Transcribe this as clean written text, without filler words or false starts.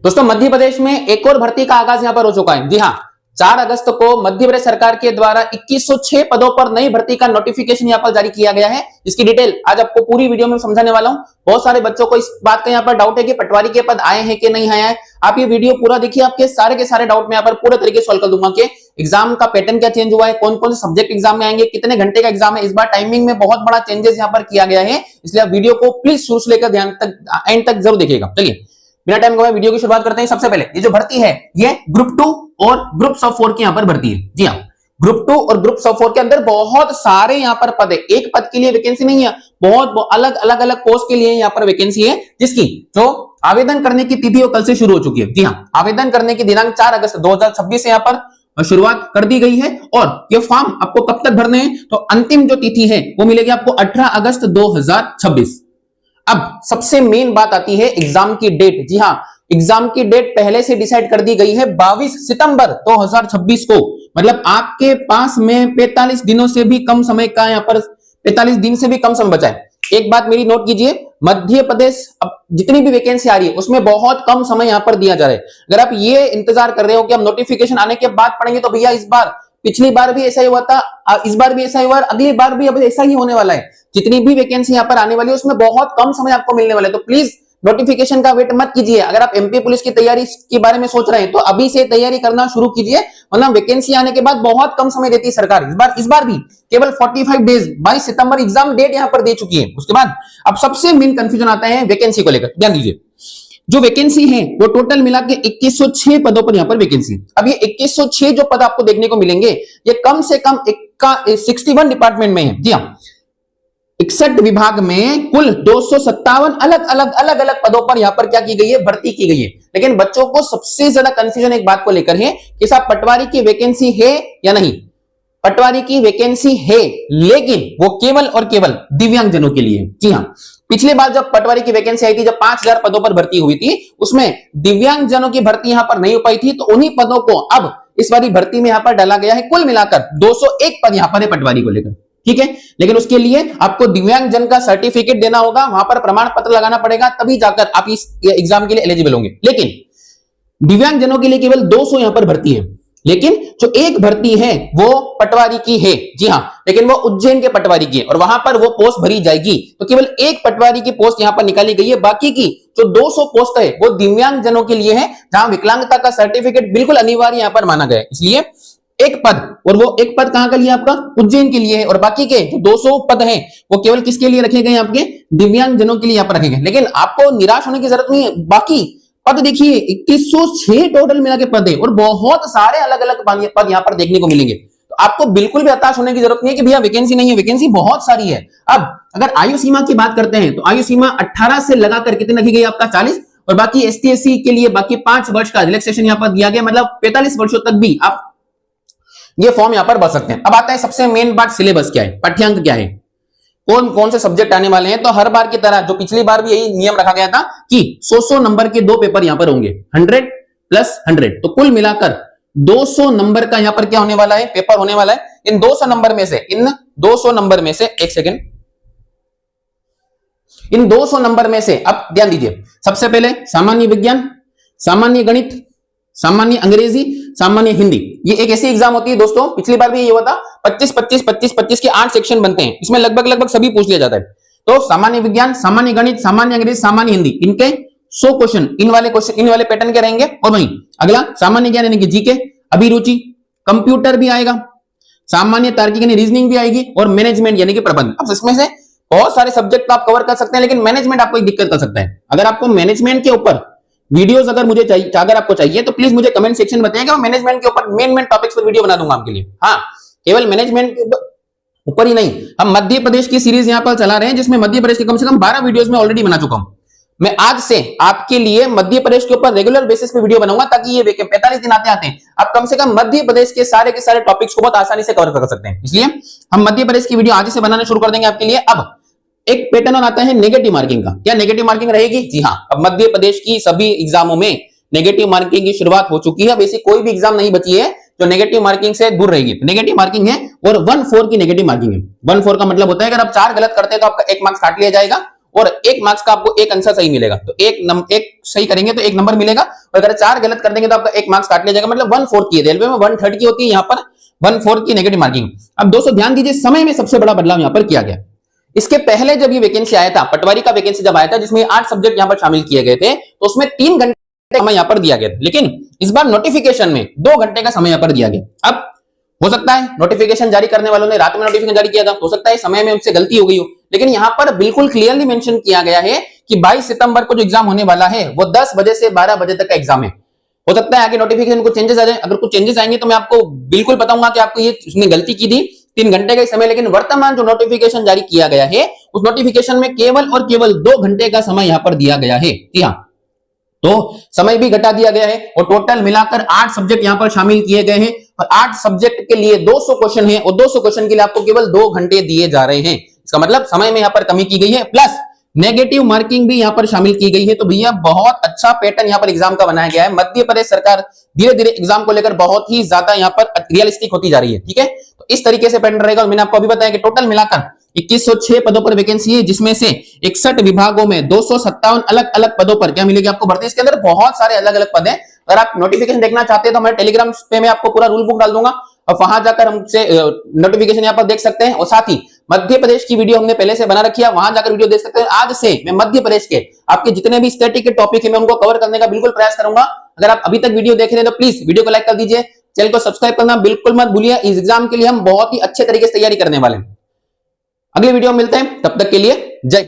दोस्तों मध्य प्रदेश में एक और भर्ती का आगाज यहां पर हो चुका है। जी हां, 4 अगस्त को मध्य प्रदेश सरकार के द्वारा 2106 पदों पर नई भर्ती का नोटिफिकेशन यहां पर जारी किया गया है। इसकी डिटेल आज आपको पूरी वीडियो में समझाने वाला हूं। बहुत सारे बच्चों को इस बात का यहां पर डाउट है कि पटवारी के पद आए हैं कि नहीं आए हैं। आप ये वीडियो पूरा देखिए, आपके सारे के सारे डाउट में यहां पर पूरे तरीके से सॉल्व कर दूंगा कि एग्जाम का पैटर्न क्या चेंज हुआ है, कौन कौन से सब्जेक्ट एग्जाम में आएंगे, कितने घंटे का एग्जाम है। इस बार टाइमिंग में बहुत बड़ा चेंजेस यहां पर किया गया है, इसलिए आप वीडियो को प्लीज शुरू से लेकर ध्यान तक एंड तक जरूर देखिएगा। चलिए बिना टाइम गवाए वीडियो की शुरुआत करते हैं। सबसे पहले ये जो भर्ती है ये ग्रुप 2 और ग्रुप्स ऑफ 4 की यहां पर भर्ती है। जी हां, ग्रुप 2 और ग्रुप्स ऑफ 4 के अंदर बहुत सारे यहां पर पद है। एक पद के लिए वैकेंसी नहीं है, बहुत अलग अलग पोस्ट के लिए यहां पर वैकेंसी है, जिसकी जो आवेदन करने की तिथि वो कल से शुरू हो चुकी है। जी हां, आवेदन करने की दिनांक 4 अगस्त 2026 से यहां पर शुरुआत कर दी गई है। और ये फॉर्म आपको कब तक भरने हैं, तो अंतिम जो तिथि है वो मिलेगी आपको 18 अगस्त 2026। अब सबसे मेन बात आती है एग्जाम की डेट। जी हां, एग्जाम की डेट पहले से डिसाइड कर दी गई है 22 सितंबर 2026 को। मतलब आपके पास में 45 दिनों से भी कम समय का यहां पर 45 दिन से भी कम समय बचा है। एक बात मेरी नोट कीजिए, मध्य प्रदेश अब जितनी भी वैकेंसी आ रही है उसमें बहुत कम समय यहां पर दिया जा रहा है। अगर आप ये इंतजार कर रहे हो कि हम नोटिफिकेशन आने के बाद पढ़ेंगे, तो भैया इस बार, पिछली बार भी ऐसा ही हुआ था, इस बार भी ऐसा ही हुआ, अगली बार भी अब ऐसा ही होने वाला है। जितनी भी वैकेंसी यहां पर आने वाली है उसमें बहुत कम समय आपको मिलने वाला है। तो प्लीज नोटिफिकेशन का वेट मत कीजिए। अगर आप एमपी पुलिस की तैयारी के बारे में सोच रहे हैं तो अभी से तैयारी करना शुरू कीजिए, वरना वैकेंसी आने के बाद बहुत कम समय देती है सरकार। इस बार भी केवल 45 डेज, 22 सितंबर एग्जाम डेट यहां पर दे चुकी है। उसके बाद अब सबसे मेन कंफ्यूजन आता है वैकेंसी को लेकर। ध्यान दीजिए, जो वैकेंसी है वो टोटल मिला के 2106 पदों पर यहां पर वैकेंसी। अब ये 2106 जो पद आपको देखने को मिलेंगे ये कम से कम 61 डिपार्टमेंट में है। जी हां, 61 विभाग में कुल 257 अलग अलग पदों पर यहां पर क्या की गई है, भर्ती की गई है। लेकिन बच्चों को सबसे ज्यादा कंफ्यूजन एक बात को लेकर है कि साहब पटवारी की वैकेंसी है या नहीं। पटवारी की वैकेंसी है, लेकिन वो केवल और केवल दिव्यांगजनों के लिए। जी हां, पिछली बार जब पटवारी की वैकेंसी आई थी, जब 5000 पदों पर भर्ती हुई थी, उसमें दिव्यांगजनों की भर्ती यहां पर नहीं हो पाई थी, तो उन्हीं पदों को अब इस बारी भर्ती में यहां पर डाला गया है। कुल मिलाकर 201 पद यहां पर है पटवारी को लेकर। ठीक है, लेकिन उसके लिए आपको दिव्यांगजन का सर्टिफिकेट देना होगा, वहां पर प्रमाण पत्र लगाना पड़ेगा, तभी जाकर आप इस एग्जाम के लिए एलिजिबल होंगे। लेकिन दिव्यांगजनों के लिए केवल 200 यहां पर भर्ती है, लेकिन जो एक भर्ती है वो पटवारी की है। जी हां, लेकिन वो उज्जैन के पटवारी की है और वहां पर वो पोस्ट भरी जाएगी। तो केवल एक पटवारी की पोस्ट यहां पर निकाली गई है, बाकी की जो 200 पोस्ट है वो दिव्यांगजनों के लिए है, जहां विकलांगता का सर्टिफिकेट बिल्कुल अनिवार्य यहां पर माना गया है। इसलिए एक पद, और वो एक पद कहां का लिए आपका, उज्जैन के लिए है, और बाकी के जो 200 पद हैं वो केवल किसके लिए रखे गए, आपके दिव्यांगजनों के लिए यहां पर रखे गए। लेकिन आपको निराश होने की जरूरत नहीं है, बाकी पद देखिए 2106 टोटल मिला के पद है और बहुत सारे अलग अलग पद यहां पर देखने को मिलेंगे। तो आपको बिल्कुल भी हताश होने की जरूरत नहीं है कि भैया वैकेंसी नहीं है, वैकेंसी बहुत सारी है। अब अगर आयु सीमा की बात करते हैं तो आयु सीमा 18 से लगाकर कितनी रखी गई, आपका 40, और बाकी एसटी एससी के लिए बाकी 5 वर्ष का रिलैक्सेशन यहां पर दिया गया, मतलब 45 वर्षों तक भी आप ये फॉर्म यहां पर भर सकते हैं। अब आता है सबसे मेन बात, सिलेबस क्या है, पाठ्यांक क्या है, कौन कौन से सब्जेक्ट आने वाले हैं। तो हर बार की तरह जो पिछली बार भी यही नियम रखा गया था कि 100 नंबर के 2 पेपर यहां पर होंगे, 100 प्लस 100, तो कुल मिलाकर 200 नंबर का यहां पर क्या होने वाला है, पेपर होने वाला है। इन 200 नंबर में से एक सेकेंड, इन 200 नंबर में से अब ध्यान दीजिए, सबसे पहले सामान्य विज्ञान, सामान्य गणित, सामान्य अंग्रेजी, सामान्य हिंदी। ये एक ऐसी एग्जाम होती है दोस्तों, पिछली बार भी ये हुआ था, 25 के 8 सेक्शन बनते हैं, इसमें लगभग सभी पूछ लिया जाता है। तो सामान्य विज्ञान, सामान्य गणित, सामान्य अंग्रेजी, सामान्य हिंदी, इनके 100 क्वेश्चन इन वाले पैटर्न के रहेंगे। और वहीं अगला सामान्य ज्ञान यानी कि जीके, अभिरुचि, कंप्यूटर भी आएगा, सामान्य तार्किक यानी रीजनिंग भी आएगी, और मैनेजमेंट यानी कि प्रबंधन। अब इसमें से बहुत सारे सब्जेक्ट आप कवर कर सकते हैं, लेकिन मैनेजमेंट आपको एक दिक्कत कर सकता है। अगर आपको मैनेजमेंट के ऊपर वीडियोस अगर आपको चाहिए तो प्लीज मुझे कमेंट सेक्शन में बताइएगा, मैं मैनेजमेंट के ऊपर मेन टॉपिक्स पर वीडियो बना दूंगा आपके लिए। हाँ, केवल मैनेजमेंट के ऊपर ही नहीं, हम मध्य प्रदेश की सीरीज यहां पर चला रहे हैं, जिसमें मध्य प्रदेश के कम से कम 12 वीडियोस में ऑलरेडी बना चुका हूं। मैं आज से आपके लिए मध्य प्रदेश के ऊपर रेगुलर बेसिस पे वीडियो बनाऊंगा, ताकि ये 45 दिन आते आते आप कम से कम मध्य प्रदेश के सारे टॉपिक्स को बहुत आसानी से कवर कर सकते हैं। इसलिए हम मध्य प्रदेश की वीडियो आज से बनाना शुरू कर देंगे आपके लिए। अब एक पैटर्न और आता है नेगेटिव मार्किंग का। क्या नेगेटिव मार्किंग रहेगी? जी हाँ, अब मध्य प्रदेश की सभी एग्जामों में नेगेटिव मार्किंग की शुरुआत हो चुकी है। अब ऐसी कोई भी एग्जाम नहीं बची है जो नेगेटिव मार्किंग से दूर रहेगी। नेगेटिव मार्किंग है और 1/4 की नेगेटिव मार्किंग है। 1/4 का मतलब होता है अगर आप 4 गलत करते हैं तो आपका 1 मार्क्स काट लिया जाएगा, और 1 मार्क्स का आपको एक आंसर सही मिलेगा। तो एक सही करेंगे तो 1 नंबर मिलेगा, और अगर 4 गलत कर देंगे तो आपका 1 मार्क्स काट लिया जाएगा। मतलब 1/4 की है, रेलवे में 1/3 की होती है, यहाँ पर 1/4 की नेगेटिव मार्किंग। अब दोस्तों ध्यान दीजिए, समय में सबसे बड़ा बदलाव यहाँ पर किया गया। इसके पहले जब ये वैकेंसी आया था, पटवारी का वैकेंसी जब आया था, जिसमें 8 सब्जेक्ट यहाँ पर शामिल किए गए थे, तो उसमें 3 घंटे समय यहाँ पर दिया गया था। लेकिन इस बार नोटिफिकेशन में 2 घंटे का समय यहाँ पर दिया गया। अब हो सकता है नोटिफिकेशन जारी करने वालों ने रात में नोटिफिकेशन जारी किया था, हो सकता है समय में उनसे गलती हो गई हो, लेकिन यहाँ पर बिल्कुल क्लियरली मेंशन किया गया है कि 22 सितंबर को जो एग्जाम होने वाला है वो 10 बजे से 12 बजे तक का एग्जाम है। हो सकता है आगे नोटिफिकेशन कुछ चेंजेस आ जाए, अगर कुछ चेंजेस आएंगे तो मैं आपको बिल्कुल बताऊंगा कि आपको ये उसने गलती की थी, 3 घंटे का समय। लेकिन वर्तमान जो नोटिफिकेशन जारी किया गया है, उस नोटिफिकेशन में केवल और केवल 2 घंटे का समय यहाँ पर दिया गया है। जी हाँ, तो समय भी घटा दिया गया है, और टोटल मिलाकर 8 सब्जेक्ट यहां पर शामिल किए गए हैं, और 8 सब्जेक्ट के लिए 200 क्वेश्चन है, और 200 क्वेश्चन के लिए आपको केवल 2 घंटे दिए जा रहे हैं। इसका मतलब समय में यहां पर कमी की गई है, प्लस नेगेटिव मार्किंग भी यहां पर शामिल की गई है। तो भैया बहुत अच्छा पैटर्न यहां पर एग्जाम का बनाया गया है। मध्य प्रदेश सरकार धीरे धीरे एग्जाम को लेकर बहुत ही ज्यादा यहां पर रियलिस्टिक होती जा रही है। ठीक है, तो इस तरीके से पैटर्न रहेगा। और मैंने आपको अभी बताया कि टोटल मिलाकर 2106 पदों पर वैकेंसी है, जिसमें से 61 विभागों में 257 अलग अलग पदों पर क्या मिलेगी आपको भर्ती। इसके अंदर बहुत सारे अलग अलग पद हैं। अगर आप नोटिफिकेशन देखना चाहते हैं तो हमारे टेलीग्राम पे मैं आपको पूरा रूल बुक डाल दूंगा, और वहां जाकर हमसे नोटिफिकेशन यहाँ पर देख सकते हैं। और साथ ही मध्य प्रदेश की वीडियो हमने पहले से बना रखी है, वहां जाकर वीडियो देख सकते हैं। आज से मैं मध्य प्रदेश के आपके जितने भी स्टैटिक के टॉपिक है, मैं उनको कवर करने का बिल्कुल प्रयास करूंगा। अगर आप अभी तक वीडियो देख रहे हैं तो प्लीज वीडियो को लाइक कर दीजिए, चैनल को सब्सक्राइब करना बिल्कुल मत भूलिए। इस एग्जाम के लिए हम बहुत ही अच्छे तरीके से तैयारी करने वाले हैं। अगली वीडियो में मिलते हैं, तब तक के लिए जय।